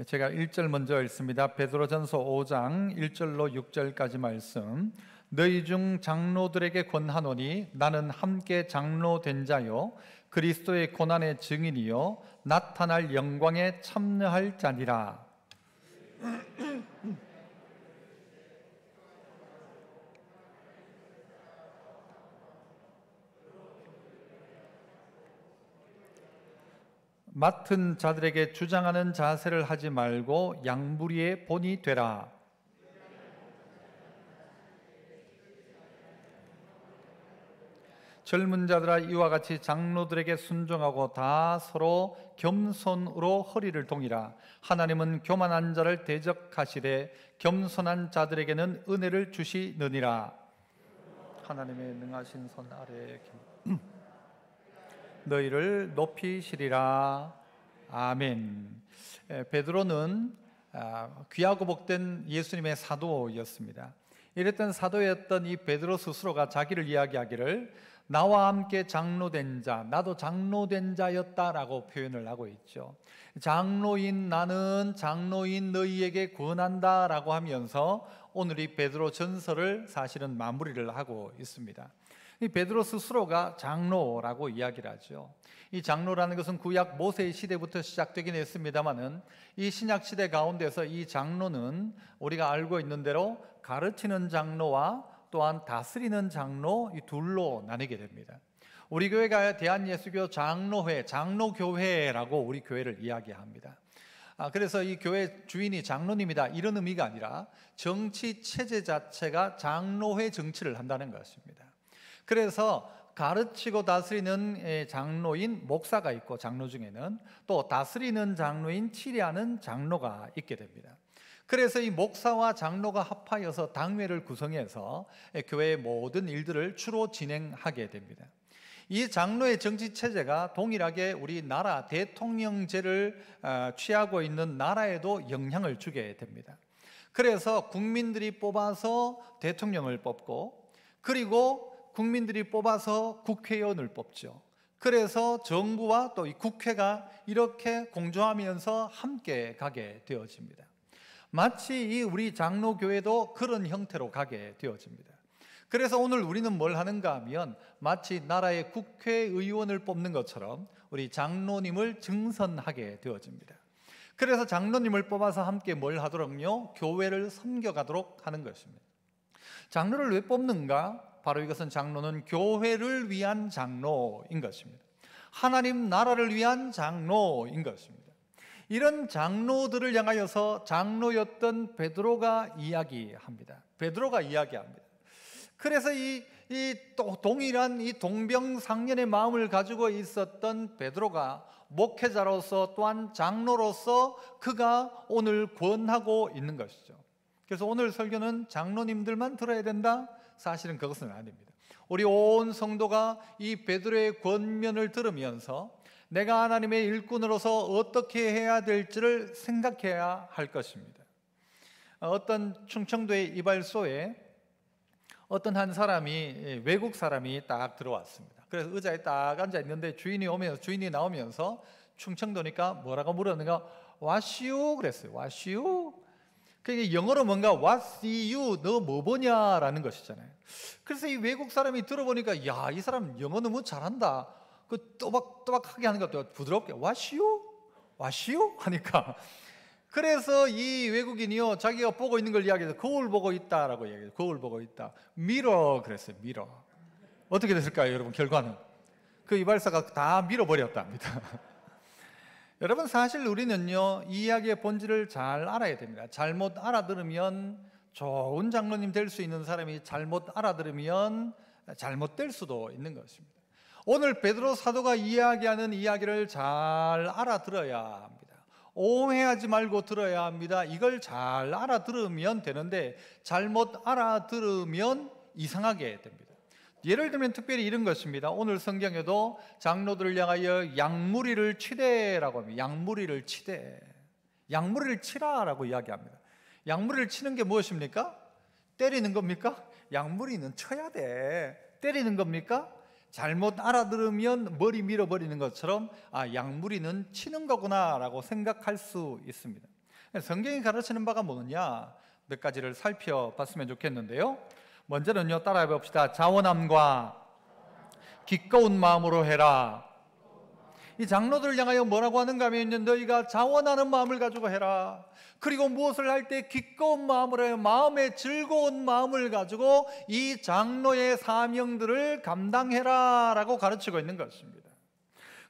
제가 1절 먼저 읽습니다. 베드로전서 5장 1절로 6절까지 말씀. 너희 중 장로들에게 권하노니 나는 함께 장로 된 자요 그리스도의 고난의 증인이요 나타날 영광에 참여할 자니라. 맡은 자들에게 주장하는 자세를 하지 말고 양무리의 본이 되라. 젊은 자들아 이와 같이 장로들에게 순종하고 다 서로 겸손으로 허리를 동이라. 하나님은 교만한 자를 대적하시되 겸손한 자들에게는 은혜를 주시느니라. 하나님의 능하신 손 아래에 너희를 높이시리라. 아멘. 베드로는 귀하고 복된 예수님의 사도였습니다. 이랬던 사도였던 이 베드로 스스로가 자기를 이야기하기를 나와 함께 장로된 자, 나도 장로된 자였다라고 표현을 하고 있죠. 장로인 나는 장로인 너희에게 권한다라고 하면서 오늘 이 베드로 전서를 사실은 마무리를 하고 있습니다. 이 베드로 스스로가 장로라고 이야기를 하죠. 이 장로라는 것은 구약 모세 시대부터 시작되긴 했습니다만은 이 신약 시대 가운데서 이 장로는 우리가 알고 있는 대로 가르치는 장로와 또한 다스리는 장로 이 둘로 나뉘게 됩니다. 우리 교회가 대한예수교 장로회, 장로교회라고 우리 교회를 이야기합니다. 그래서 이 교회 주인이 장로님이다 이런 의미가 아니라 정치 체제 자체가 장로회 정치를 한다는 것입니다. 그래서 가르치고 다스리는 장로인 목사가 있고 장로 중에는 또 다스리는 장로인 치리하는 장로가 있게 됩니다. 그래서 이 목사와 장로가 합하여서 당회를 구성해서 교회의 모든 일들을 주로 진행하게 됩니다. 이 장로의 정치 체제가 동일하게 우리나라 대통령제를 취하고 있는 나라에도 영향을 주게 됩니다. 그래서 국민들이 뽑아서 대통령을 뽑고 그리고 국민들이 뽑아서 국회의원을 뽑죠. 그래서 정부와 또 이 국회가 이렇게 공조하면서 함께 가게 되어집니다. 마치 이 우리 장로교회도 그런 형태로 가게 되어집니다. 그래서 오늘 우리는 뭘 하는가 하면 마치 나라의 국회의원을 뽑는 것처럼 우리 장로님을 증선하게 되어집니다. 그래서 장로님을 뽑아서 함께 뭘 하도록요? 교회를 섬겨가도록 하는 것입니다. 장로를 왜 뽑는가? 바로 이것은 장로는 교회를 위한 장로인 것입니다. 하나님 나라를 위한 장로인 것입니다. 이런 장로들을 향하여서 장로였던 베드로가 이야기합니다. 그래서 이 동일한 이 동병상련의 마음을 가지고 있었던 베드로가 목회자로서 또한 장로로서 그가 오늘 권하고 있는 것이죠. 그래서 오늘 설교는 장로님들만 들어야 된다? 사실은 그것은 아닙니다. 우리 온 성도가 이 베드로의 권면을 들으면서 내가 하나님의 일꾼으로서 어떻게 해야 될지를 생각해야 할 것입니다. 어떤 충청도의 이발소에 어떤 한 사람이 외국 사람이 딱 들어왔습니다. 그래서 의자에 딱 앉아 있는데 주인이 나오면서 충청도니까 뭐라고 물었는가? What's you? 그랬어요. What's you? 그게 영어로 뭔가 What's you? 너 뭐 보냐라는 것이잖아요. 그래서 이 외국 사람이 들어보니까 야, 이 사람 영어 너무 잘한다. 그 또박또박하게 하는 것도 부드럽게 What's you? What's you? 하니까 그래서 이 외국인이요 자기가 보고 있는 걸 이야기해서 거울 보고 있다라고 얘기해요. 거울 보고 있다. 미러 그랬어요. 미러. 어떻게 됐을까요, 여러분? 결과는 그 이발사가 다 밀어버렸답니다. 여러분 사실 우리는요 이 이야기의 본질을 잘 알아야 됩니다. 잘못 알아들으면 좋은 장로님 될 수 있는 사람이 잘못 알아들으면 잘못될 수도 있는 것입니다. 오늘 베드로 사도가 이야기하는 이야기를 잘 알아들어야 합니다. 오해하지 말고 들어야 합니다. 이걸 잘 알아들으면 되는데 잘못 알아들으면 이상하게 됩니다. 예를 들면 특별히 이런 것입니다. 오늘 성경에도 장로들을 향하여 양무리를 치되라고 합니다. 양무리를 치되, 양무리를 치라라고 이야기합니다. 양무리를 치는 게 무엇입니까? 때리는 겁니까? 양무리는 쳐야 돼. 때리는 겁니까? 잘못 알아들으면 머리 밀어버리는 것처럼 양무리는 치는 거구나 라고 생각할 수 있습니다. 성경이 가르치는 바가 뭐냐? 몇 가지를 살펴봤으면 좋겠는데요. 먼저는요, 따라해 봅시다. 자원함과 기꺼운 마음으로 해라. 이 장로들을 향하여 뭐라고 하는가 하면, 너희가 자원하는 마음을 가지고 해라. 그리고 무엇을 할 때 기꺼운 마음으로 해요. 마음의 즐거운 마음을 가지고 이 장로의 사명들을 감당해라 라고 가르치고 있는 것입니다.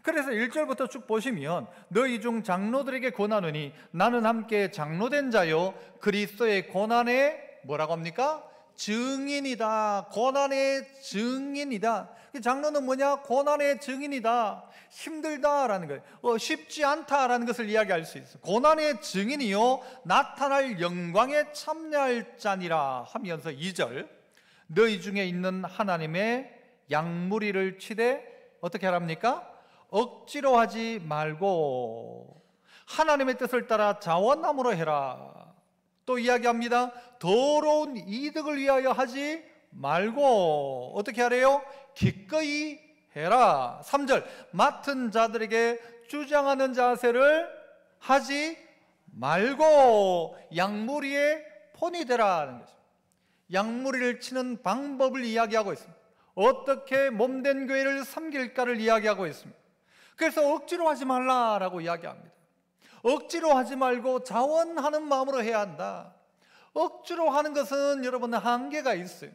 그래서 1절부터 쭉 보시면, 너희 중 장로들에게 권하노니 나는 함께 장로된 자요 그리스도의 고난의 뭐라고 합니까? 증인이다. 고난의 증인이다. 장로는 뭐냐? 고난의 증인이다. 힘들다라는 거예요. 쉽지 않다라는 것을 이야기할 수 있어요. 고난의 증인이요 나타날 영광에 참여할 자니라 하면서 2절, 너희 중에 있는 하나님의 양무리를 치되 어떻게 하랍니까? 억지로 하지 말고 하나님의 뜻을 따라 자원함으로 해라. 또 이야기합니다. 더러운 이득을 위하여 하지 말고 어떻게 하래요? 기꺼이 해라. 3절, 맡은 자들에게 주장하는 자세를 하지 말고 양무리에 본이 되라는 것입니다. 양무리를 치는 방법을 이야기하고 있습니다. 어떻게 몸된 교회를 섬길까를 이야기하고 있습니다. 그래서 억지로 하지 말라라고 이야기합니다. 억지로 하지 말고 자원하는 마음으로 해야 한다. 억지로 하는 것은 여러분 한계가 있어요.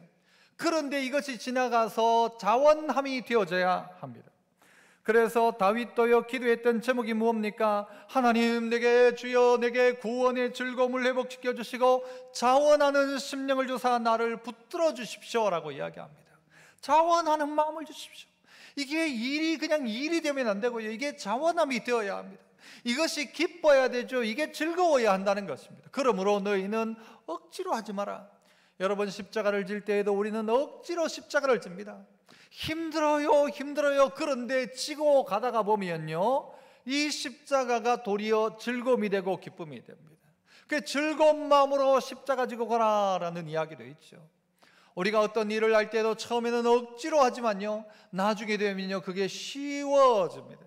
그런데 이것이 지나가서 자원함이 되어져야 합니다. 그래서 다윗도요 기도했던 제목이 무엇입니까? 하나님, 내게 주여 내게 구원의 즐거움을 회복시켜 주시고 자원하는 심령을 주사 나를 붙들어 주십시오 라고 이야기합니다. 자원하는 마음을 주십시오. 이게 일이 그냥 일이 되면 안 되고요, 이게 자원함이 되어야 합니다. 이것이 기뻐야 되죠. 이게 즐거워야 한다는 것입니다. 그러므로 너희는 억지로 하지 마라. 여러분, 십자가를 질 때에도 우리는 억지로 십자가를 집니다. 힘들어요. 그런데 지고 가다가 보면요, 이 십자가가 도리어 즐거움이 되고 기쁨이 됩니다. 그 즐거운 마음으로 십자가 지고 가라라는 이야기도 있죠. 우리가 어떤 일을 할 때도 처음에는 억지로 하지만요, 나중에 되면요 그게 쉬워집니다.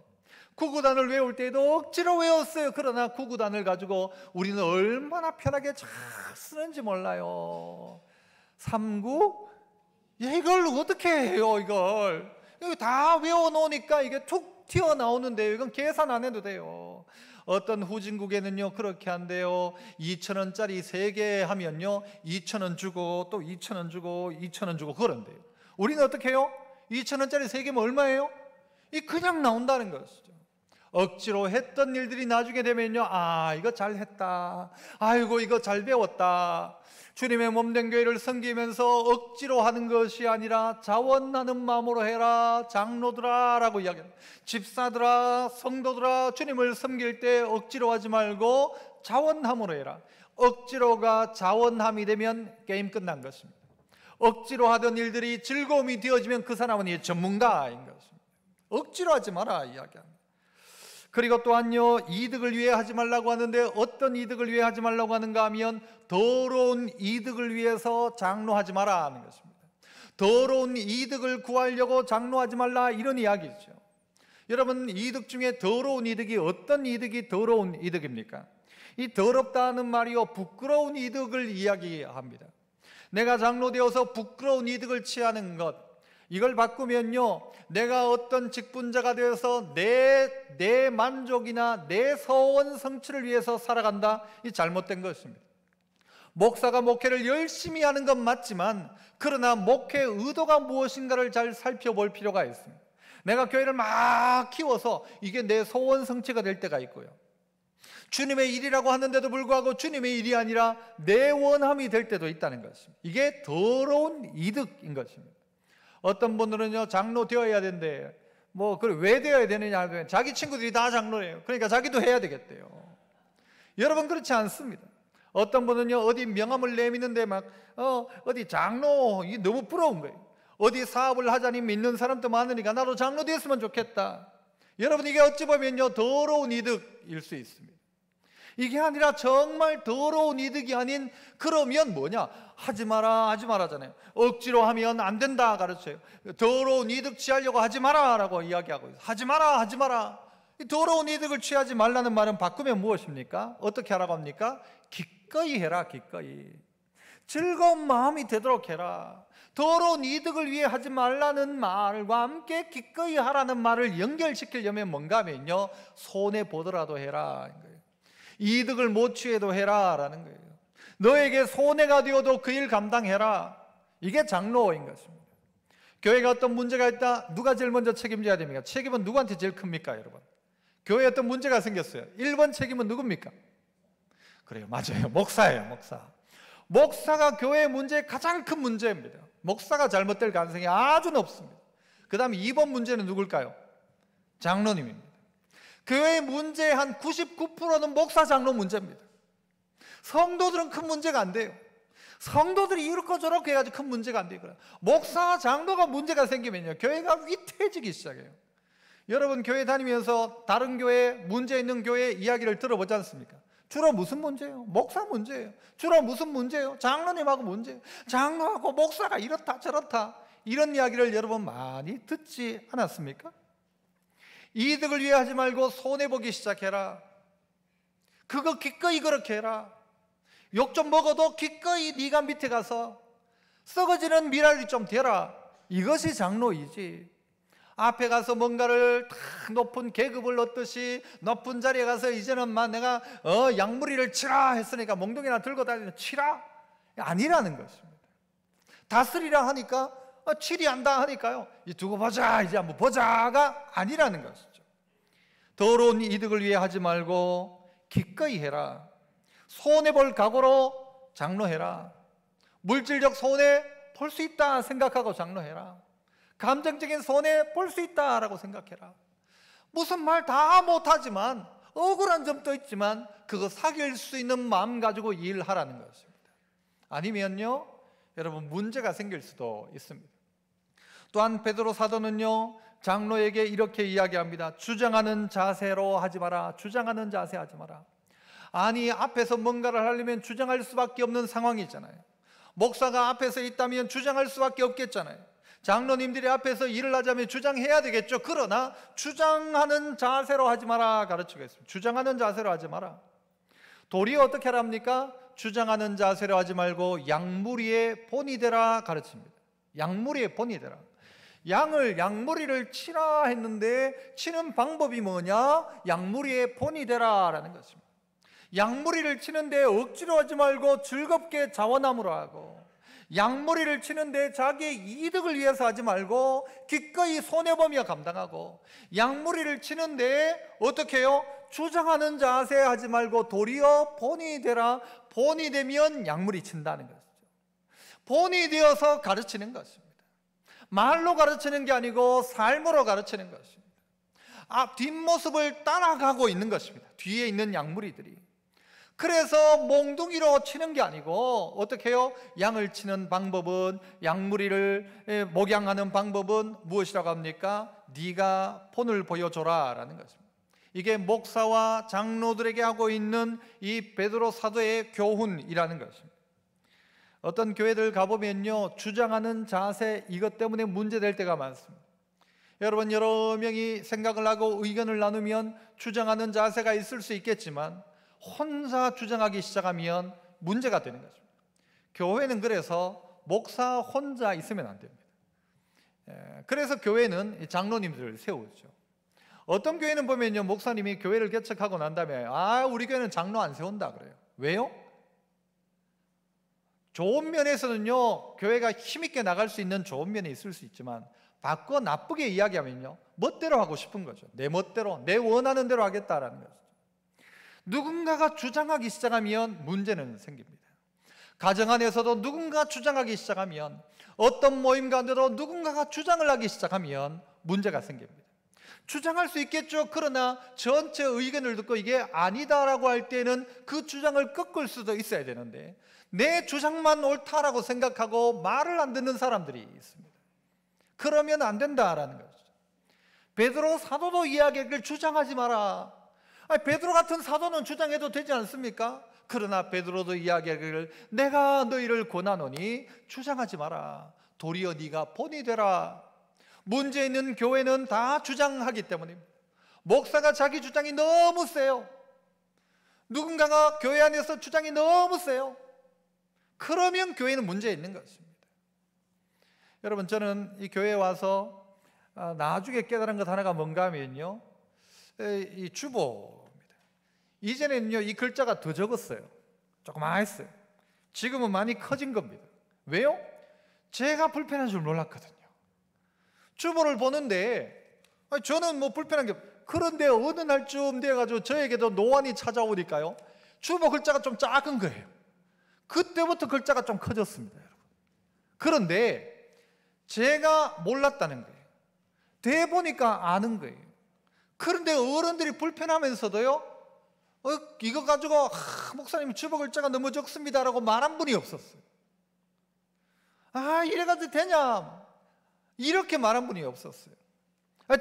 구구단을 외울 때도 억지로 외웠어요. 그러나 구구단을 가지고 우리는 얼마나 편하게 잘 쓰는지 몰라요. 3구? 이걸 어떻게 해요? 이걸 다 외워놓으니까 이게 툭 튀어나오는데요. 이건 계산 안 해도 돼요. 어떤 후진국에는요 그렇게 한대요. 2,000원짜리 3개 하면요 2,000원 주고 또 2,000원 주고 2,000원 주고 그런데요. 우리는 어떻게 해요? 2,000원짜리 3개면 얼마예요? 이 그냥 나온다는 것이죠. 억지로 했던 일들이 나중에 되면요, 아, 이거 잘했다, 아이고 이거 잘 배웠다. 주님의 몸된 교회를 섬기면서 억지로 하는 것이 아니라 자원하는 마음으로 해라. 장로들아 라고 이야기합니다. 집사들아, 성도들아, 주님을 섬길 때 억지로 하지 말고 자원함으로 해라. 억지로가 자원함이 되면 게임 끝난 것입니다. 억지로 하던 일들이 즐거움이 되어지면 그 사람은 이 전문가인 것입니다. 억지로 하지 마라 이야기합니다. 그리고 또한요, 이득을 위해 하지 말라고 하는데 어떤 이득을 위해 하지 말라고 하는가 하면 더러운 이득을 위해서 장로하지 마라 하는 것입니다. 더러운 이득을 구하려고 장로하지 말라, 이런 이야기죠. 여러분, 이득 중에 더러운 이득이 어떤 이득이 더러운 이득입니까? 이 더럽다는 말이요, 부끄러운 이득을 이야기합니다. 내가 장로 되어서 부끄러운 이득을 취하는 것, 이걸 바꾸면요, 내가 어떤 직분자가 되어서 내 만족이나 내 서원 성취를 위해서 살아간다, 이 잘못된 것입니다. 목사가 목회를 열심히 하는 건 맞지만 그러나 목회 의도가 무엇인가를 잘 살펴볼 필요가 있습니다. 내가 교회를 막 키워서 이게 내 소원 성취가 될 때가 있고요, 주님의 일이라고 하는데도 불구하고 주님의 일이 아니라 내 원함이 될 때도 있다는 것입니다. 이게 더러운 이득인 것입니다. 어떤 분들은요, 장로 되어야 된대. 왜 되어야 되느냐, 자기 친구들이 다 장로예요. 그러니까 자기도 해야 되겠대요. 여러분, 그렇지 않습니다. 어떤 분은요, 어디 명함을 내미는데 어디 장로, 이게 너무 부러운 거예요. 어디 사업을 하자니 믿는 사람도 많으니까 나도 장로 됐으면 좋겠다. 여러분, 이게 어찌 보면요, 더러운 이득일 수 있습니다. 이게 아니라 정말 더러운 이득이 아닌, 그러면 뭐냐? 하지 마라잖아요. 억지로 하면 안 된다 가르쳐요. 더러운 이득 취하려고 하지 마라 라고 이야기하고 있어요. 하지 마라. 이 더러운 이득을 취하지 말라는 말은 바꾸면 무엇입니까? 어떻게 하라고 합니까? 기꺼이 해라, 기꺼이. 즐거운 마음이 되도록 해라. 더러운 이득을 위해 하지 말라는 말과 함께 기꺼이 하라는 말을 연결시키려면 뭔가 하면요, 손해보더라도 해라. 이득을 못 취해도 해라 라는 거예요. 너에게 손해가 되어도 그 일 감당해라. 이게 장로인 것입니다. 교회가 어떤 문제가 있다, 누가 제일 먼저 책임져야 됩니까? 책임은 누구한테 제일 큽니까, 여러분? 교회에 어떤 문제가 생겼어요. 1번 책임은 누굽니까? 그래요, 맞아요. 목사예요, 목사. 목사가 교회의 문제의 가장 큰 문제입니다. 목사가 잘못될 가능성이 아주 높습니다. 그 다음에 2번 문제는 누굴까요? 장로님입니다. 교회의 문제의 한 99%는 목사, 장로 문제입니다. 성도들은 큰 문제가 안 돼요. 성도들이 이렇고 저렇게 해가지고 큰 문제가 안 돼요. 목사, 장로가 문제가 생기면요, 교회가 위태해지기 시작해요. 여러분, 교회 다니면서 다른 교회, 문제 있는 교회 이야기를 들어보지 않습니까? 주로 무슨 문제예요? 목사 문제예요. 주로 무슨 문제예요? 장로님하고 문제예요. 장로하고 목사가 이렇다 저렇다, 이런 이야기를 여러분 많이 듣지 않았습니까? 이득을 위해 하지 말고 손해보기 시작해라. 그거 기꺼이 그렇게 해라. 욕 좀 먹어도 기꺼이 네가 밑에 가서 썩어지는 미랄이 좀 되라. 이것이 장로이지. 앞에 가서 뭔가를 탁 높은 계급을 얻듯이 높은 자리에 가서 이제는 막 내가 양무리를 치라 했으니까 몽둥이나 들고 다니는 치라? 아니라는 것입니다. 다스리라 하니까 치리한다 하니까요, 두고 보자, 이제 한번 보자가 아니라는 것이죠. 더러운 이득을 위해 하지 말고 기꺼이 해라. 손해볼 각오로 장로해라. 물질적 손해 볼 수 있다 생각하고 장로해라. 감정적인 손해 볼 수 있다라고 생각해라. 무슨 말 다 못하지만 억울한 점도 있지만 그거 사귈 수 있는 마음 가지고 일하라는 것입니다. 아니면요, 여러분 문제가 생길 수도 있습니다. 또한 베드로 사도는요, 장로에게 이렇게 이야기합니다. 주장하는 자세로 하지 마라. 주장하는 자세 하지 마라. 아니, 앞에서 뭔가를 하려면 주장할 수밖에 없는 상황이잖아요. 목사가 앞에서 있다면 주장할 수밖에 없겠잖아요. 장로님들이 앞에서 일을 하자면 주장해야 되겠죠. 그러나 주장하는 자세로 하지 마라 가르치겠습니다. 주장하는 자세로 하지 마라. 도리어 어떻게 하랍니까? 주장하는 자세로 하지 말고 양무리의 본이 되라 가르칩니다. 양무리의 본이 되라. 양무리를 치라 했는데 치는 방법이 뭐냐? 양무리의 본이 되라 라는 것입니다. 양무리를 치는데 억지로 하지 말고 즐겁게 자원함으로 하고, 양무리를 치는데 자기의 이득을 위해서 하지 말고 기꺼이 손해보며 감당하고, 양무리를 치는데 어떻게 해요? 주장하는 자세 하지 말고 도리어 본이 되라. 본이 되면 양무리 친다는 것이죠. 본이 되어서 가르치는 것입니다. 말로 가르치는 게 아니고 삶으로 가르치는 것입니다. 뒷모습을 따라가고 있는 것입니다. 뒤에 있는 양무리들이. 그래서 몽둥이로 치는 게 아니고 어떻게 해요? 양을 치는 방법은, 양무리를 목양하는 방법은 무엇이라고 합니까? 네가 본을 보여줘라 라는 것입니다. 이게 목사와 장로들에게 하고 있는 이 베드로 사도의 교훈이라는 것입니다. 어떤 교회들 가보면요, 주장하는 자세, 이것 때문에 문제될 때가 많습니다. 여러분, 여러 명이 생각을 하고 의견을 나누면 주장하는 자세가 있을 수 있겠지만 혼자 주장하기 시작하면 문제가 되는 것입니다. 교회는 그래서 목사 혼자 있으면 안 됩니다. 그래서 교회는 장로님들을 세우죠. 어떤 교회는 보면요, 목사님이 교회를 개척하고 난 다음에 우리 교회는 장로 안 세운다 그래요. 왜요? 좋은 면에서는요, 교회가 힘있게 나갈 수 있는 좋은 면이 있을 수 있지만 바꿔 나쁘게 이야기하면요, 멋대로 하고 싶은 거죠. 내 멋대로, 내 원하는 대로 하겠다라는 거죠. 누군가가 주장하기 시작하면 문제는 생깁니다. 가정 안에서도 누군가 주장하기 시작하면, 어떤 모임 가운데도 누군가가 주장을 하기 시작하면 문제가 생깁니다. 주장할 수 있겠죠. 그러나 전체 의견을 듣고 이게 아니다라고 할 때는 그 주장을 꺾을 수도 있어야 되는데, 내 주장만 옳다라고 생각하고 말을 안 듣는 사람들이 있습니다. 그러면 안 된다라는 거죠. 베드로 사도도 이야기를 주장하지 마라. 베드로 같은 사도는 주장해도 되지 않습니까? 그러나 베드로도 이야기하기를 내가 너희를 권하노니 주장하지 마라. 도리어 네가 본이 되라. 문제 있는 교회는 다 주장하기 때문입니다. 목사가 자기 주장이 너무 세요. 누군가가 교회 안에서 주장이 너무 세요. 그러면 교회는 문제 있는 것입니다. 여러분, 저는 이 교회에 와서 나중에 깨달은 것 하나가 뭔가 하면요, 이 주보입니다. 이전에는요 이 글자가 더 적었어요. 조그맣았어요. 지금은 많이 커진 겁니다. 왜요? 제가 불편한 줄 몰랐거든요. 주보를 보는데 저는 뭐 불편한 게, 그런데 어느 날쯤 돼가지고 저에게도 노안이 찾아오니까요, 주보 글자가 좀 작은 거예요. 그때부터 글자가 좀 커졌습니다, 여러분. 그런데 제가 몰랐다는 거예요. 돼 보니까 아는 거예요. 그런데 어른들이 불편하면서도요, 이거 가지고 목사님 주보 글자가 너무 적습니다라고 말한 분이 없었어요. 이래가지고 되냐, 이렇게 말한 분이 없었어요.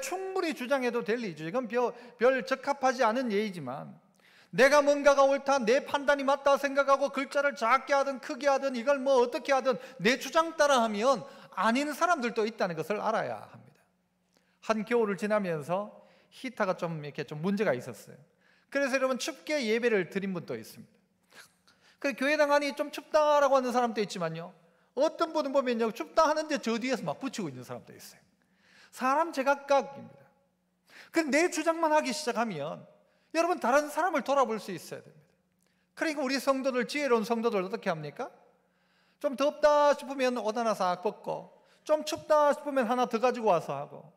충분히 주장해도 될 일이죠. 이건 별 적합하지 않은 예이지만, 내가 뭔가가 옳다, 내 판단이 맞다 생각하고 글자를 작게 하든 크게 하든 이걸 뭐 어떻게 하든 내 주장 따라 하면 아닌 사람들도 있다는 것을 알아야 합니다. 한 겨울을 지나면서 히터가 좀 문제가 있었어요. 그래서 여러분, 춥게 예배를 드린 분도 있습니다. 그래서 교회당 안이 좀 춥다라고 하는 사람도 있지만요, 어떤 분은 보면요, 춥다 하는데 저 뒤에서 막 붙이고 있는 사람도 있어요. 사람 제각각입니다. 근데 내 주장만 하기 시작하면 여러분, 다른 사람을 돌아볼 수 있어야 됩니다. 그러니까 우리 성도들, 지혜로운 성도들 어떻게 합니까? 좀 덥다 싶으면 옷 하나 싹 벗고, 좀 춥다 싶으면 하나 더 가지고 와서 하고,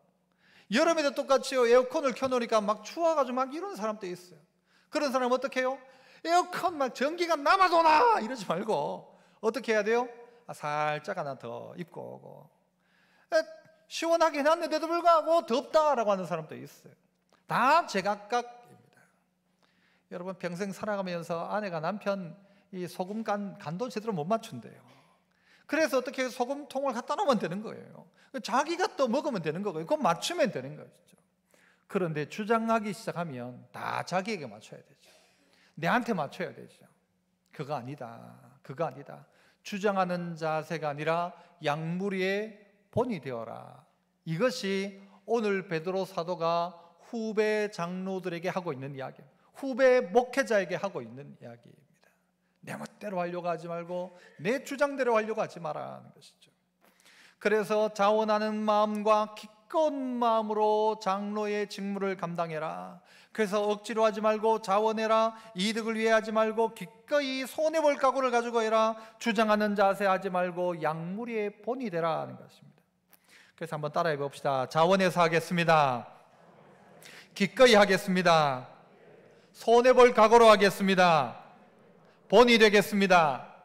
여름에도 똑같이요, 에어컨을 켜놓으니까 막 추워가지고 막 이런 사람도 있어요. 그런 사람은 어떻게 해요? 에어컨 막 전기가 남아도나 이러지 말고 어떻게 해야 돼요? 살짝 하나 더 입고 오고, 시원하게 해놨는데도 불구하고 덥다라고 하는 사람도 있어요. 다 제각각입니다. 여러분, 평생 살아가면서 아내가 남편 이 소금 간도 제대로 못 맞춘대요. 그래서 어떻게 소금통을 갖다 놓으면 되는 거예요. 자기가 또 먹으면 되는 거고요. 그거 맞추면 되는 것이죠. 그런데 주장하기 시작하면 다 자기에게 맞춰야 되죠. 내한테 맞춰야 되죠. 그거 아니다. 그거 아니다. 주장하는 자세가 아니라 양무리의 본이 되어라. 이것이 오늘 베드로 사도가 후배 장로들에게 하고 있는 이야기예요. 후배 목회자에게 하고 있는 이야기입니다. 내 멋대로 하려고 하지 말고 내 주장대로 하려고 하지 마라는 것이죠. 그래서 자원하는 마음과 기꺼운 마음으로 장로의 직무를 감당해라. 그래서 억지로 하지 말고 자원해라. 이득을 위해 하지 말고 기꺼이 손해볼 각오를 가지고 해라. 주장하는 자세 하지 말고 양무리의 본이 되라 하는 것입니다. 그래서 한번 따라해 봅시다. 자원해서 하겠습니다. 기꺼이 하겠습니다. 손해볼 각오로 하겠습니다. 본이 되겠습니다.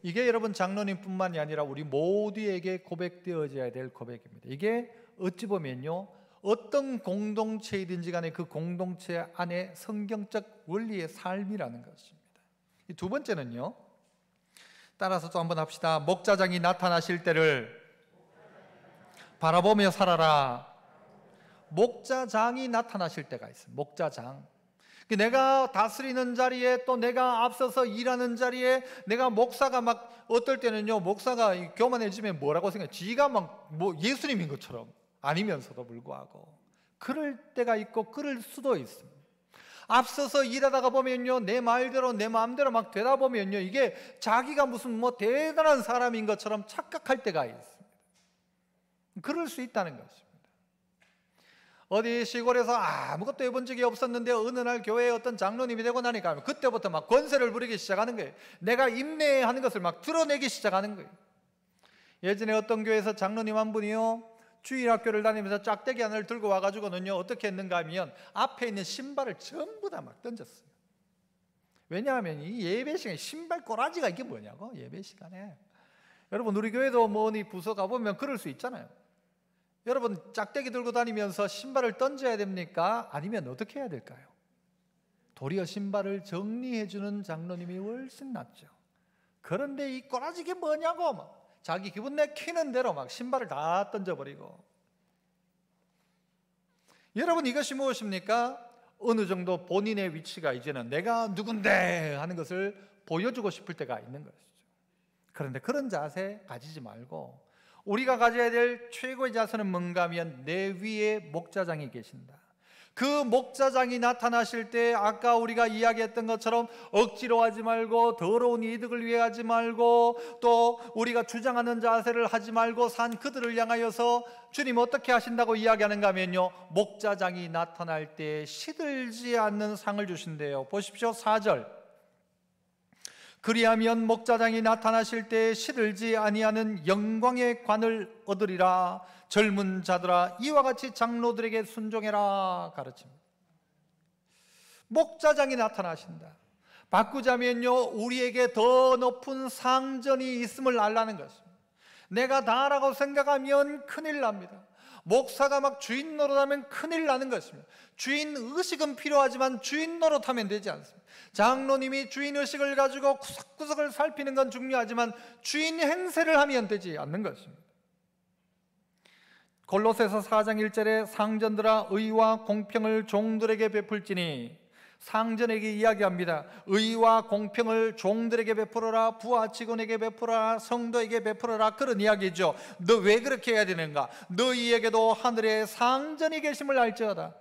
이게 여러분, 장로님뿐만이 아니라 우리 모두에게 고백되어져야 될 고백입니다. 이게 어찌 보면요, 어떤 공동체이든지 간에 그 공동체 안에 성경적 원리의 삶이라는 것입니다. 이 두 번째는요, 따라서 또 한번 합시다. 목자장이 나타나실 때를 바라보며 살아라. 목자장이 나타나실 때가 있어요. 목자장. 내가 다스리는 자리에, 또 내가 앞서서 일하는 자리에, 내가 목사가 막 어떨 때는요, 목사가 교만해지면 뭐라고 생각해요? 지가 막 뭐 예수님인 것처럼 아니면서도 불구하고 그럴 때가 있고 그럴 수도 있습니다. 앞서서 일하다가 보면요, 내 말대로 내 마음대로 막 되다 보면요, 이게 자기가 무슨 뭐 대단한 사람인 것처럼 착각할 때가 있습니다. 그럴 수 있다는 것입니다. 어디 시골에서 아무것도 해본 적이 없었는데 어느 날 교회에 어떤 장로님이 되고 나니까 그때부터 막 권세를 부리기 시작하는 거예요. 내가 인내하는 것을 막 드러내기 시작하는 거예요. 예전에 어떤 교회에서 장로님 한 분이요, 주일학교를 다니면서 짝대기 하나를 들고 와가지고는요, 어떻게 했는가 하면 앞에 있는 신발을 전부 다 막 던졌어요. 왜냐하면 이 예배 시간에 신발 꼬라지가 이게 뭐냐고, 예배 시간에. 여러분, 우리 교회도 뭐니 부서 가보면 그럴 수 있잖아요. 여러분, 짝대기 들고 다니면서 신발을 던져야 됩니까? 아니면 어떻게 해야 될까요? 도리어 신발을 정리해주는 장로님이 훨씬 낫죠. 그런데 이 꼬라지게 뭐냐고 막 자기 기분 내키는 대로 막 신발을 다 던져버리고. 여러분, 이것이 무엇입니까? 어느 정도 본인의 위치가 이제는 내가 누군데 하는 것을 보여주고 싶을 때가 있는 것이죠. 그런데 그런 자세 가지지 말고 우리가 가져야 될 최고의 자세는 뭔가 하면 내 위에 목자장이 계신다. 그 목자장이 나타나실 때 아까 우리가 이야기했던 것처럼 억지로 하지 말고 더러운 이득을 위해 하지 말고 또 우리가 주장하는 자세를 하지 말고 산 그들을 향하여서 주님 어떻게 하신다고 이야기하는가 하면요, 목자장이 나타날 때 시들지 않는 상을 주신대요. 보십시오. 4절. 그리하면 목자장이 나타나실 때 시들지 아니하는 영광의 관을 얻으리라. 젊은 자들아 이와 같이 장로들에게 순종해라 가르칩니다. 목자장이 나타나신다. 바꾸자면요, 우리에게 더 높은 상전이 있음을 알라는 것입니다. 내가 다라고 생각하면 큰일 납니다. 목사가 막 주인 노릇하면 큰일 나는 것입니다. 주인 의식은 필요하지만 주인 노릇하면 되지 않습니다. 장로님이 주인 의식을 가지고 구석구석을 살피는 건 중요하지만 주인 행세를 하면 되지 않는 것입니다. 골로새서 4장 1절에 상전들아 의와 공평을 종들에게 베풀지니, 상전에게 이야기합니다. 의와 공평을 종들에게 베풀어라, 부하 직원에게 베풀어라, 성도에게 베풀어라, 그런 이야기죠. 너 왜 그렇게 해야 되는가? 너희에게도 하늘에 상전이 계심을 알지어다.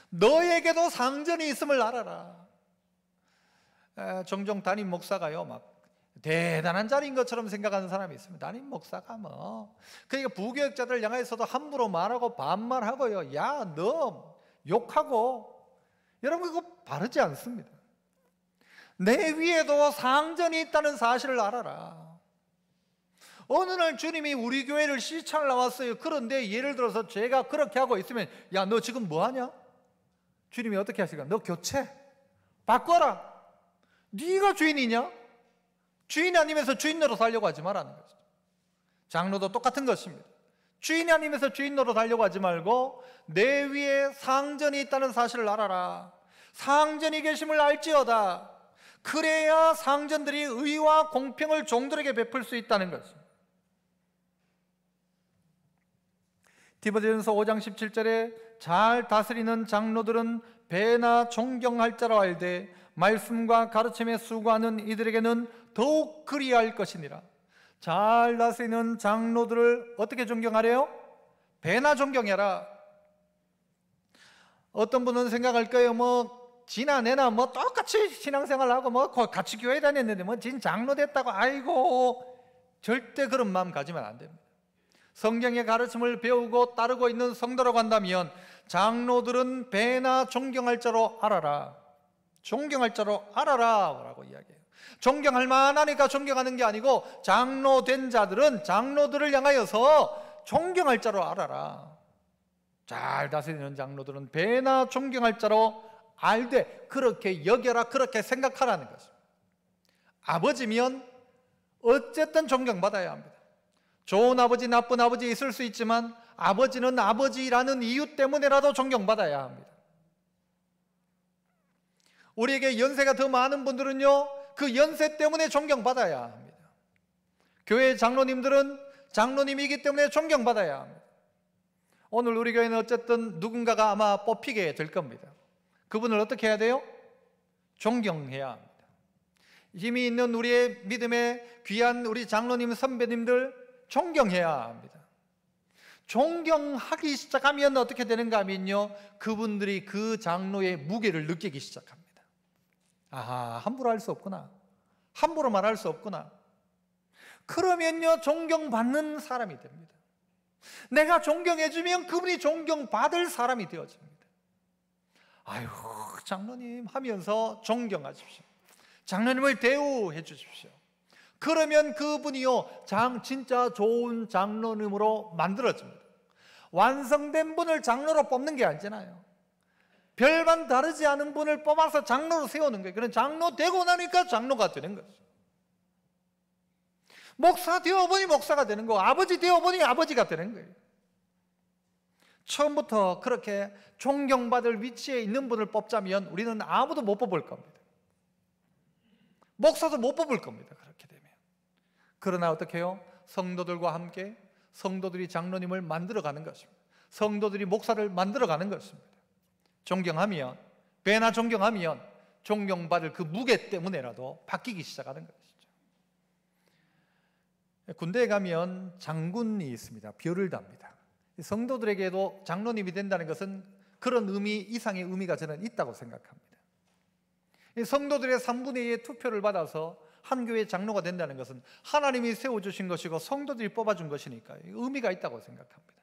너에게도 상전이 있음을 알아라. 종종 담임 목사가요 막 대단한 자리인 것처럼 생각하는 사람이 있습니다. 담임 목사가 그러니까 부교육자들 향해서도 함부로 말하고 반말하고요, 야 너 욕하고, 여러분 그거 바르지 않습니다. 내 위에도 상전이 있다는 사실을 알아라. 어느 날 주님이 우리 교회를 시찰 나왔어요. 그런데 예를 들어서 제가 그렇게 하고 있으면 야 너 지금 뭐하냐? 주님이 어떻게 하실까? 너 교체 바꿔라. 네가 주인이냐? 주인이 아니면서 주인 노릇 하려고 하지 말라는 거죠. 장로도 똑같은 것입니다. 주인이 아니면서 주인 노릇 하려고 하지 말고 내 위에 상전이 있다는 사실을 알아라. 상전이 계심을 알지어다. 그래야 상전들이 의와 공평을 종들에게 베풀 수 있다는 것입니다. 디모데전서 5장 17절에 잘 다스리는 장로들은 배나 존경할 자로 알되 말씀과 가르침에 수고하는 이들에게는 더욱 그리할 것이니라. 잘 다스리는 장로들을 어떻게 존경하래요? 배나 존경해라. 어떤 분은 생각할 거예요. 지나 내나 똑같이 신앙생활하고 같이 교회 다녔는데 진 장로 됐다고 아이고, 절대 그런 마음 가지면 안 됩니다. 성경의 가르침을 배우고 따르고 있는 성도라고 한다면 장로들은 배나 존경할 자로 알아라. 존경할 자로 알아라 라고 이야기해요. 존경할 만하니까 존경하는 게 아니고 장로 된 자들은 장로들을 향하여서 존경할 자로 알아라. 잘 다스리는 장로들은 배나 존경할 자로 알되 그렇게 여겨라, 그렇게 생각하라는 것입니다. 아버지면 어쨌든 존경받아야 합니다. 좋은 아버지, 나쁜 아버지 있을 수 있지만 아버지는 아버지라는 이유 때문에라도 존경받아야 합니다. 우리에게 연세가 더 많은 분들은요, 그 연세 때문에 존경받아야 합니다. 교회 장로님들은 장로님이기 때문에 존경받아야 합니다. 오늘 우리 교회는 어쨌든 누군가가 아마 뽑히게 될 겁니다. 그분을 어떻게 해야 돼요? 존경해야 합니다. 힘이 있는 우리의 믿음의 귀한 우리 장로님 선배님들 존경해야 합니다. 존경하기 시작하면 어떻게 되는가 하면요, 그분들이 그 장로의 무게를 느끼기 시작합니다. 아하, 함부로 할 수 없구나, 함부로 말할 수 없구나. 그러면요 존경받는 사람이 됩니다. 내가 존경해주면 그분이 존경받을 사람이 되어집니다. 아유 장로님 하면서 존경하십시오. 장로님을 대우해 주십시오. 그러면 그분이요 진짜 좋은 장로님으로 만들어집니다. 완성된 분을 장로로 뽑는 게 아니잖아요. 별반 다르지 않은 분을 뽑아서 장로로 세우는 거예요. 그런 장로 되고 나니까 장로가 되는 거죠. 목사 되어보니 목사가 되는 거고, 아버지 되어보니 아버지가 되는 거예요. 처음부터 그렇게 존경받을 위치에 있는 분을 뽑자면 우리는 아무도 못 뽑을 겁니다. 목사도 못 뽑을 겁니다. 그렇게 되면. 그러나 어떻게 해요? 성도들과 함께 성도들이 장로님을 만들어가는 것입니다. 성도들이 목사를 만들어가는 것입니다. 존경하면, 배나 존경하면 존경받을 그 무게 때문에라도 바뀌기 시작하는 것이죠. 군대에 가면 장군이 있습니다. 별을 답니다. 성도들에게도 장로님이 된다는 것은 그런 의미 이상의 의미가 저는 있다고 생각합니다. 이 성도들의 3분의 2의 투표를 받아서 한 교회의 장로가 된다는 것은 하나님이 세워주신 것이고 성도들이 뽑아준 것이니까 의미가 있다고 생각합니다.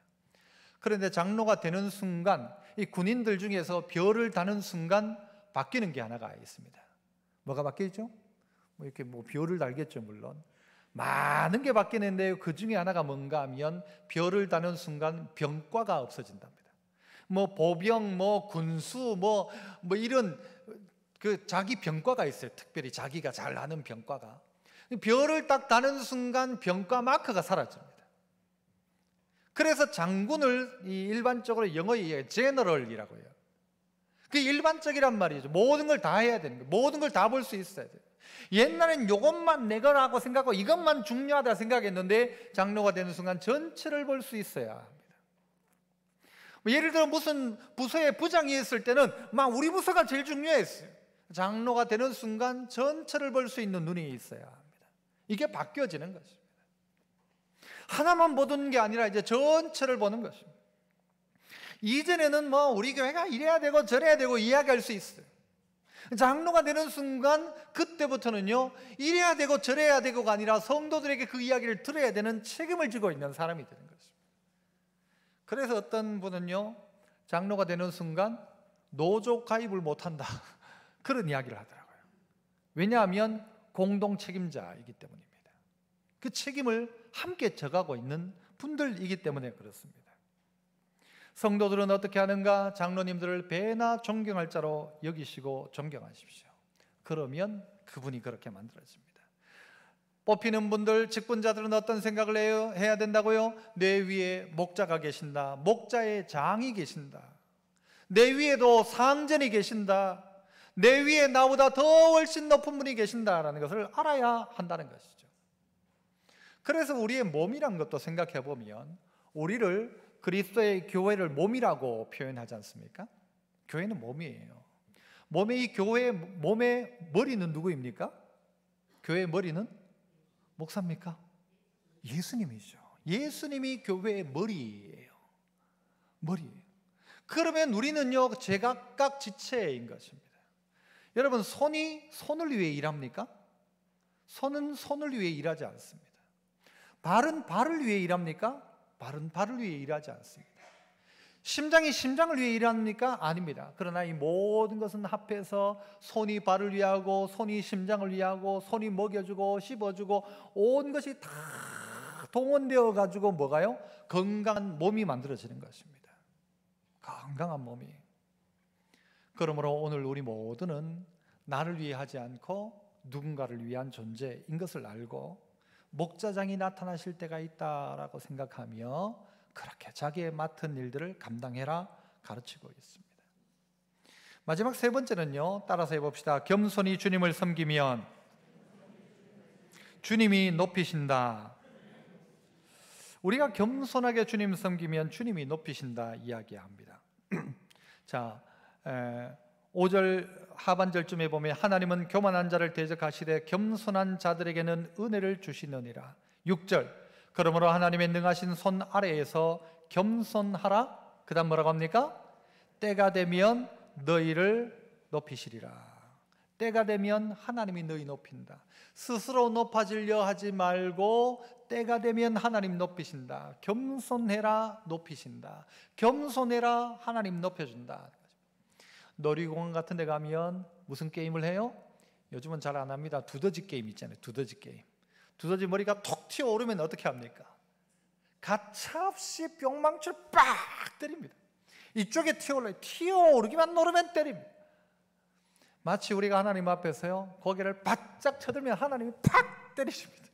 그런데 장로가 되는 순간 이 군인들 중에서 별을 다는 순간 바뀌는 게 하나가 있습니다. 뭐가 바뀌죠? 뭐 이렇게 뭐 별을 달겠죠. 물론 많은 게 바뀌는데 그 중에 하나가 뭔가 하면 별을 다는 순간 병과가 없어진답니다. 뭐 보병, 뭐 군수, 뭐 이런 그 자기 병과가 있어요. 특별히 자기가 잘 아는 병과가. 별을 딱 다는 순간 병과 마크가 사라집니다. 그래서 장군을 일반적으로 영어에 제너럴이라고 해요. 그 일반적이란 말이죠. 모든 걸 다 해야 되는 거예요. 모든 걸 다 볼 수 있어야 돼요. 옛날엔 이것만 내거라고 생각하고 이것만 중요하다 생각했는데 장로가 되는 순간 전체를 볼 수 있어야 합니다. 예를 들어 무슨 부서에 부장이 있을 때는 막 우리 부서가 제일 중요했어요. 장로가 되는 순간 전체를 볼 수 있는 눈이 있어야 합니다. 이게 바뀌어지는 것입니다. 하나만 보던 게 아니라 이제 전체를 보는 것입니다. 이전에는 뭐 우리 교회가 이래야 되고 저래야 되고 이야기할 수 있어요. 장로가 되는 순간 그때부터는요, 이래야 되고 저래야 되고가 아니라 성도들에게 그 이야기를 들어야 되는 책임을 지고 있는 사람이 되는 것입니다. 그래서 어떤 분은요, 장로가 되는 순간 노조 가입을 못한다 그런 이야기를 하더라고요. 왜냐하면 공동 책임자이기 때문입니다. 그 책임을 함께 져가고 있는 분들이기 때문에 그렇습니다. 성도들은 어떻게 하는가? 장로님들을 배나 존경할 자로 여기시고 존경하십시오. 그러면 그분이 그렇게 만들어집니다. 뽑히는 분들, 직분자들은 어떤 생각을 해야 된다고요? 내 위에 목자가 계신다. 목자의 장이 계신다. 내 위에도 상전이 계신다. 내 위에 나보다 더 훨씬 높은 분이 계신다라는 것을 알아야 한다는 것이죠. 그래서 우리의 몸이란 것도 생각해 보면 우리를 그리스도의 교회를 몸이라고 표현하지 않습니까? 교회는 몸이에요. 이 교회의 몸의 머리는 누구입니까? 교회의 머리는 목사입니까? 예수님이죠. 예수님이 교회의 머리예요. 머리예요. 그러면 우리는요, 제각각 지체인 것입니다. 여러분, 손이 손을 위해 일합니까? 손은 손을 위해 일하지 않습니다. 발은 발을 위해 일합니까? 발은 발을 위해 일하지 않습니다. 심장이 심장을 위해 일합니까? 아닙니다. 그러나 이 모든 것은 합해서 손이 발을 위하고 손이 심장을 위하고 손이 먹여주고 씹어주고 온 것이 다 동원되어 가지고 뭐가요? 건강한 몸이 만들어지는 것입니다. 건강한 몸이. 그러므로 오늘 우리 모두는 나를 위해 하지 않고 누군가를 위한 존재인 것을 알고 목자장이 나타나실 때가 있다라고 생각하며 그렇게 자기의 맡은 일들을 감당해라 가르치고 있습니다. 마지막 세 번째는요, 따라서 해봅시다. 겸손히 주님을 섬기면 주님이 높이신다. 우리가 겸손하게 주님 섬기면 주님이 높이신다 이야기합니다. 자, 5절 하반절쯤에 보면 하나님은 교만한 자를 대적하시되 겸손한 자들에게는 은혜를 주시느니라. 6절 그러므로 하나님의 능하신 손 아래에서 겸손하라. 그 다음 뭐라고 합니까? 때가 되면 너희를 높이시리라. 때가 되면 하나님이 너희 높인다. 스스로 높아지려 하지 말고 때가 되면 하나님 높이신다. 겸손해라, 높이신다. 겸손해라, 하나님 높여준다. 놀이공원 같은 데 가면 무슨 게임을 해요? 요즘은 잘 안 합니다. 두더지 게임 있잖아요. 두더지 게임. 두더지 머리가 톡 튀어오르면 어떻게 합니까? 가차없이 뿅망치를 빡 때립니다. 이쪽에 튀어오르기만 노르면 때립니다. 마치 우리가 하나님 앞에서요, 고개를 바짝 쳐들면 하나님이 팍 때리십니다.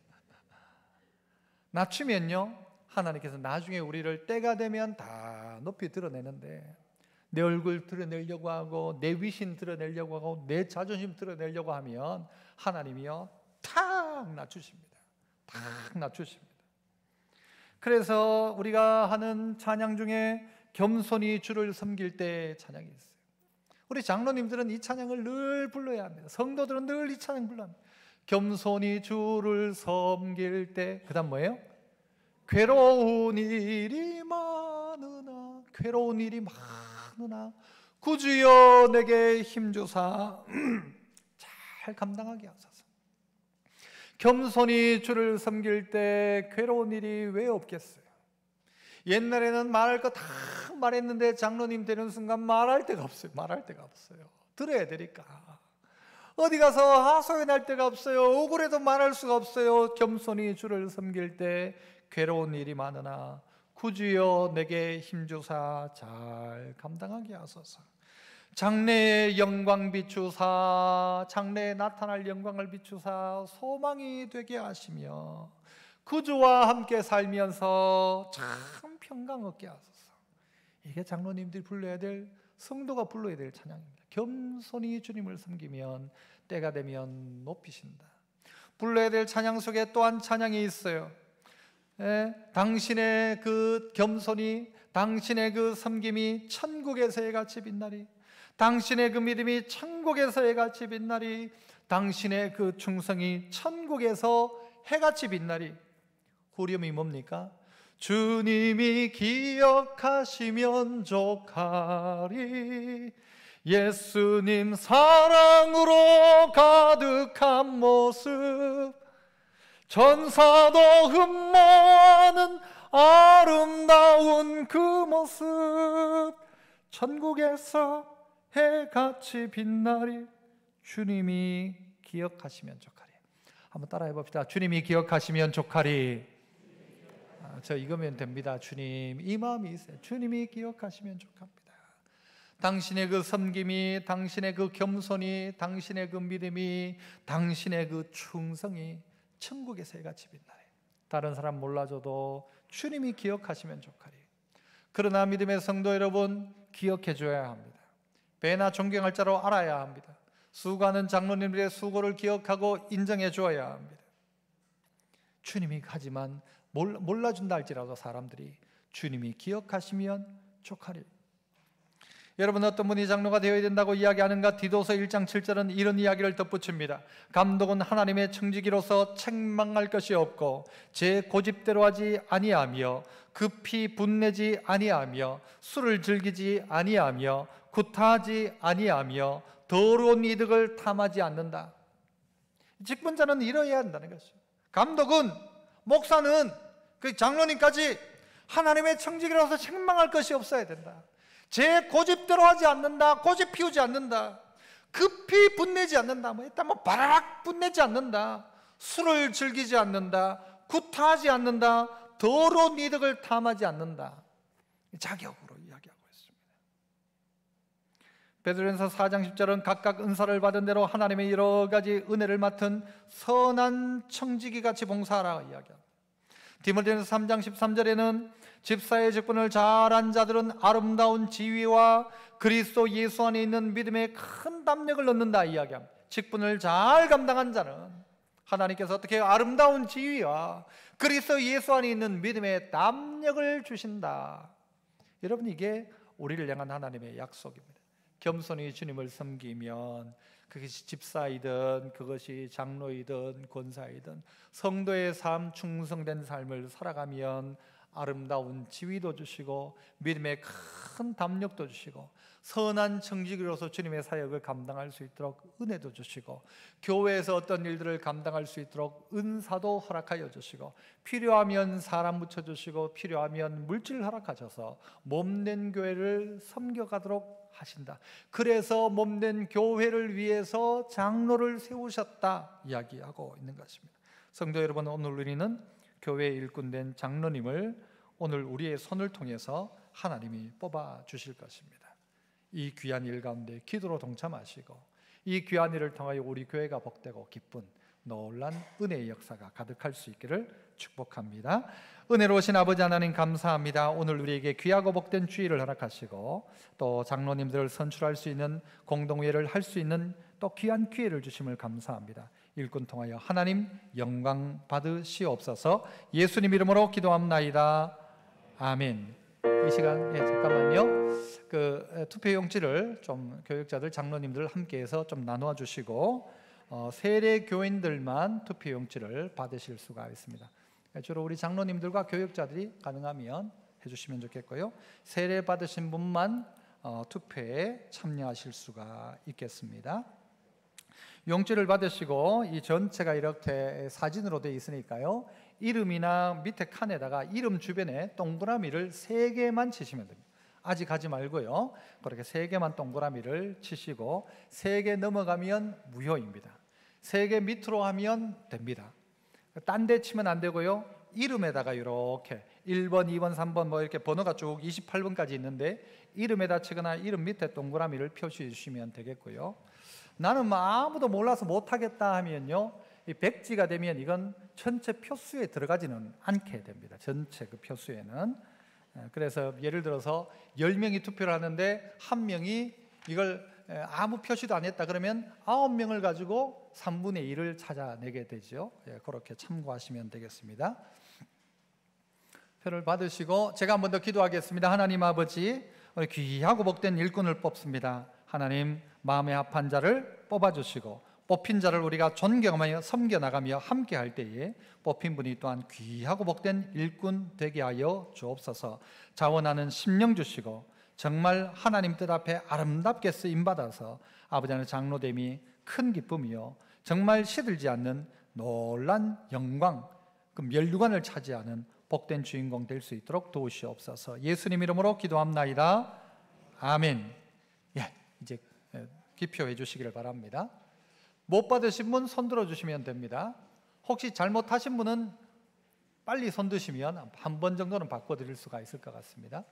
낮추면요, 하나님께서 나중에 우리를 때가 되면 다 높이 드러내는데 내 얼굴 드러내려고 하고 내 위신 드러내려고 하고 내 자존심 드러내려고 하면 하나님이요 탁 낮추십니다. 탁 낮추십니다. 그래서 우리가 하는 찬양 중에 겸손히 주를 섬길 때 찬양이 있어요. 우리 장로님들은 이 찬양을 늘 불러야 합니다. 성도들은 늘 이 찬양 불러야 합니다. 겸손히 주를 섬길 때, 그 다음 뭐예요? 괴로운 일이 많으나, 괴로운 일이 막 크느나 구주여 내게 힘주사 잘 감당하게 하소서. 겸손히 주를 섬길 때 괴로운 일이 왜 없겠어요? 옛날에는 말할 거 다 말했는데 장로님 되는 순간 말할 데가 없어요. 말할 데가 없어요. 들어야 되니까. 어디 가서 하소연할 데가 없어요. 억울해도 말할 수가 없어요. 겸손히 주를 섬길 때 괴로운 일이 많으나 구주여 내게 힘주사 잘 감당하게 하소서. 장래의 영광 비추사, 장래에 나타날 영광을 비추사 소망이 되게 하시며 구주와 함께 살면서 참 평강 얻게 하소서. 이게 장로님들이 불러야 될, 성도가 불러야 될 찬양입니다. 겸손히 주님을 섬기면 때가 되면 높이신다. 불러야 될 찬양 속에 또한 찬양이 있어요. 당신의 그 겸손이, 당신의 그 섬김이 천국에서의 같이 빛나리. 당신의 그 믿음이 천국에서의 같이 빛나리. 당신의 그 충성이 천국에서 해같이 빛나리. 후렴이 뭡니까? 주님이 기억하시면 족하리. 예수님 사랑으로 가득한 모습, 천사도 흠모하는 아름다운 그 모습, 천국에서 해같이 빛나리. 주님이 기억하시면 족하리. 한번 따라해 봅시다. 주님이 기억하시면 족하리. 저 이거면 됩니다. 주님, 이 마음이 있어요. 주님이 기억하시면 족합니다. 당신의 그 섬김이, 당신의 그 겸손이, 당신의 그 믿음이, 당신의 그 충성이 천국에서 해같이 빛나리. 다른 사람 몰라줘도 주님이 기억하시면 족하리. 그러나 믿음의 성도 여러분, 기억해 줘야 합니다. 배나 존경할 자로 알아야 합니다. 수고하는 장로님들의 수고를 기억하고 인정해 주어야 합니다. 주님이 하지만 몰라준다 할지라도 사람들이 주님이 기억하시면 족하리. 여러분, 어떤 분이 장로가 되어야 된다고 이야기하는가? 디도서 1장 7절은 이런 이야기를 덧붙입니다. 감독은 하나님의 청지기로서 책망할 것이 없고 제 고집대로 하지 아니하며 급히 분내지 아니하며 술을 즐기지 아니하며 구타하지 아니하며 더러운 이득을 탐하지 않는다. 직분자는 이러해야 한다는 것이죠. 감독은, 목사는, 그 장로님까지 하나님의 청지기로서 책망할 것이 없어야 된다. 제 고집대로 하지 않는다. 고집 피우지 않는다. 급히 분내지 않는다. 일단 바라락 분내지 않는다. 술을 즐기지 않는다. 구타하지 않는다. 더러운 이득을 탐하지 않는다. 자격으로 이야기하고 있습니다. 베드로전서 4장 10절은 각각 은사를 받은 대로 하나님의 여러 가지 은혜를 맡은 선한 청지기 같이 봉사하라 이야기합니다. 디모데전서 3장 13절에는 집사의 직분을 잘한 자들은 아름다운 지위와 그리스도 예수 안에 있는 믿음의 큰 담력을 얻는다 이야기합니다. 직분을 잘 감당한 자는 하나님께서 어떻게 아름다운 지위와 그리스도 예수 안에 있는 믿음의 담력을 주신다. 여러분, 이게 우리를 향한 하나님의 약속입니다. 겸손히 주님을 섬기면 그것이 집사이든 그것이 장로이든 권사이든 성도의 삶, 충성된 삶을 살아가면 아름다운 지위도 주시고 믿음의 큰 담력도 주시고 선한 청지기로서 주님의 사역을 감당할 수 있도록 은혜도 주시고 교회에서 어떤 일들을 감당할 수 있도록 은사도 허락하여 주시고 필요하면 사람 붙여주시고 필요하면 물질 허락하셔서 몸된 교회를 섬겨가도록 하신다. 그래서 몸된 교회를 위해서 장로를 세우셨다 이야기하고 있는 것입니다. 성도 여러분, 오늘 우리는 교회의 일꾼된 장로님을 오늘 우리의 손을 통해서 하나님이 뽑아 주실 것입니다. 이 귀한 일 가운데 기도로 동참하시고 이 귀한 일을 통하여 우리 교회가 복되고 기쁜 놀란 은혜의 역사가 가득할 수 있기를 축복합니다. 은혜로우신 아버지 하나님, 감사합니다. 오늘 우리에게 귀하고 복된 주일을 허락하시고 또 장로님들을 선출할 수 있는 공동회를 할 수 있는 또 귀한 기회를 주심을 감사합니다. 일꾼 통하여 하나님 영광 받으시옵소서. 예수님 이름으로 기도합나이다. 아멘. 이 시간에 잠깐만요. 그 투표 용지를 좀 교육자들, 장로님들 함께해서 좀 나누어 주시고 세례 교인들만 투표 용지를 받으실 수가 있습니다. 주로 우리 장로님들과 교육자들이 가능하면 해주시면 좋겠고요. 세례 받으신 분만 투표에 참여하실 수가 있겠습니다. 용지를 받으시고 이 전체가 이렇게 사진으로 되어 있으니까요, 이름이나 밑에 칸에다가 이름 주변에 동그라미를 3개만 치시면 됩니다. 아직 하지 말고요, 그렇게 3개만 동그라미를 치시고 3개 넘어가면 무효입니다. 3개 밑으로 하면 됩니다. 딴 데 치면 안 되고요, 이름에다가 이렇게 1번, 2번, 3번 뭐 이렇게 번호가 쭉 28번까지 있는데 이름에다 치거나 이름 밑에 동그라미를 표시해 주시면 되겠고요. 나는 뭐 아무도 몰라서 못하겠다 하면요, 이 백지가 되면 이건 전체 표수에 들어가지는 않게 됩니다. 전체 그 표수에는. 그래서 예를 들어서 10명이 투표를 하는데 1명이 이걸 아무 표시도 안 했다 그러면 9명을 가지고 3분의 1을 찾아내게 되죠. 그렇게 참고하시면 되겠습니다. 표를 받으시고 제가 한 번 더 기도하겠습니다. 하나님 아버지, 우리 귀하고 복된 일꾼을 뽑습니다. 하나님, 마음에 합한 자를 뽑아주시고 뽑힌 자를 우리가 존경하며 섬겨나가며 함께할 때에 뽑힌 분이 또한 귀하고 복된 일꾼 되게 하여 주옵소서. 자원하는 심령 주시고 정말 하나님 뜻 앞에 아름답게 쓰임받아서 아버지 하나님 장로됨이 큰 기쁨이요, 정말 시들지 않는 놀란 영광, 그 멸류관을 차지하는 복된 주인공 될 수 있도록 도우시옵소서. 예수님 이름으로 기도합나이다. 아멘. 이제 기표해 주시기를 바랍니다. 못 받으신 분 손 들어주시면 됩니다. 혹시 잘못하신 분은 빨리 손 드시면 한 번 정도는 바꿔드릴 수가 있을 것 같습니다.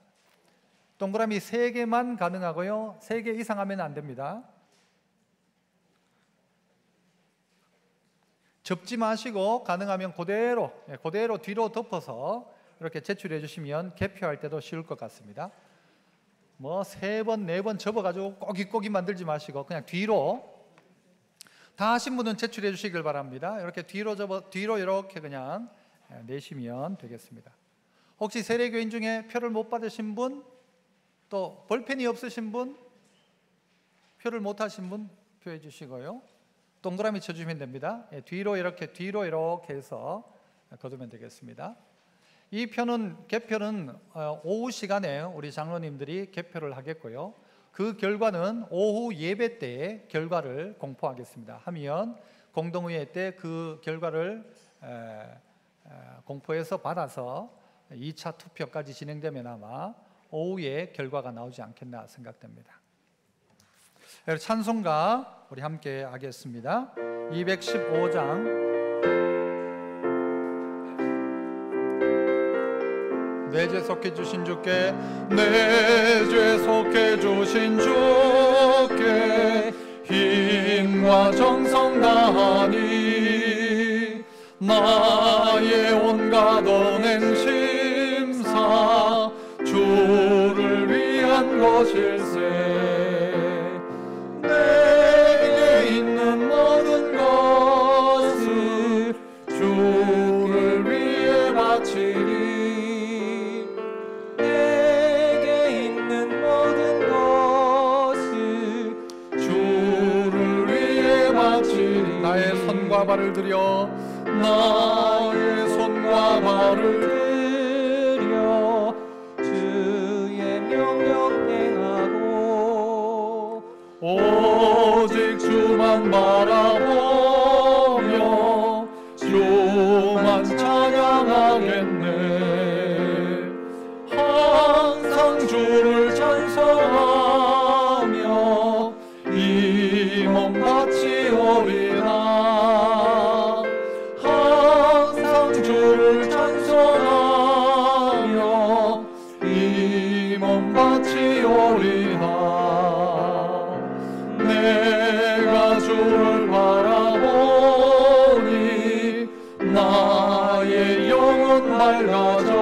동그라미 3개만 가능하고요, 3개 이상 하면 안 됩니다. 접지 마시고 가능하면 그대로 뒤로 덮어서 이렇게 제출해 주시면 개표할 때도 쉬울 것 같습니다. 뭐 3번, 4번 접어가지고 꼬깃꼬깃 만들지 마시고 그냥 뒤로, 다 하신 분은 제출해 주시길 바랍니다. 이렇게 뒤로 이렇게 그냥 내시면 되겠습니다. 혹시 세례교인 중에 표를 못 받으신 분, 또 볼펜이 없으신 분, 표를 못 하신 분 표해 주시고요, 동그라미 쳐주시면 됩니다. 뒤로 이렇게 해서 거두면 되겠습니다. 이 개표는 오후 시간에 우리 장로님들이 개표를 하겠고요, 그 결과는 오후 예배 때에 결과를 공포하겠습니다. 하면 공동의회 때 그 결과를 공포해서 받아서 2차 투표까지 진행되면 아마 오후에 결과가 나오지 않겠나 생각됩니다. 찬송가 우리 함께 하겠습니다. 215장 내 죄 속해 주신 주께, 내 죄 속해 주신 주께 힘과 정성 다하니 나의 온갖 언행심사 주를 위한 것일세. 내게 있는 모든 것을 주를 위해 바치리. 나의 손과 발을 들여, 나의 손과 발을 들여 주의 명령 행하고 오직 주만 바라보며 주만 찬양하겠네. 항상 주를 찬송하며 이 몸 바치오리라. 항상 주를 찬송하며 이 몸 바치오리라. 내가 주를 바라보니 나의 영혼 밝아져.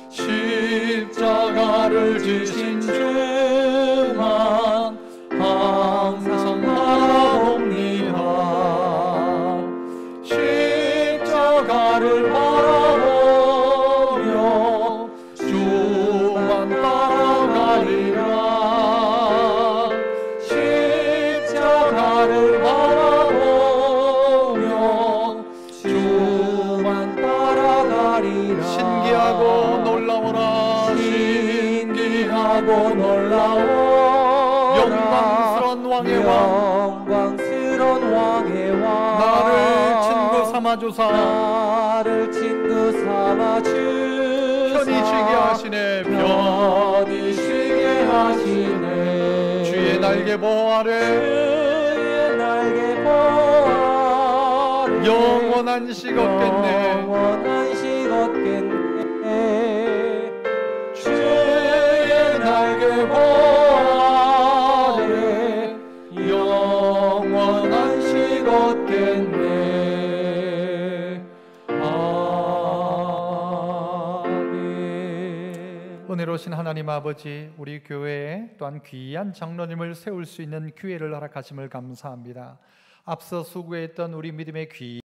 십자가를 지신 주만 항상 바라봅니다. 십자가를 바라보며 주만 따라가리라. 십자가를 바라보며 주만 따라가리라. 신기하고 놀라워라. 신기하고 귀하고 놀라워라. 영광스러운 왕의 왕, 영광스러운 왕의 왕, 나를 친구 삼아주사 나를 친구 삼아 주사 편히 쉬게 하시네. 편히 쉬게 하시네. 주의 날개 보호 아래 주의 날개 보호 아래 영원한 식 얻겠네. 영원한 식 얻겠네. 주의 날개 보호 아래 영원한 식 얻겠네. 은혜로우신 하나님 아버지, 우리 교회에 또한 귀한 장로님을 세울 수 있는 기회를 허락하심을 감사합니다. 앞서 수고했던 우리 믿음의 귀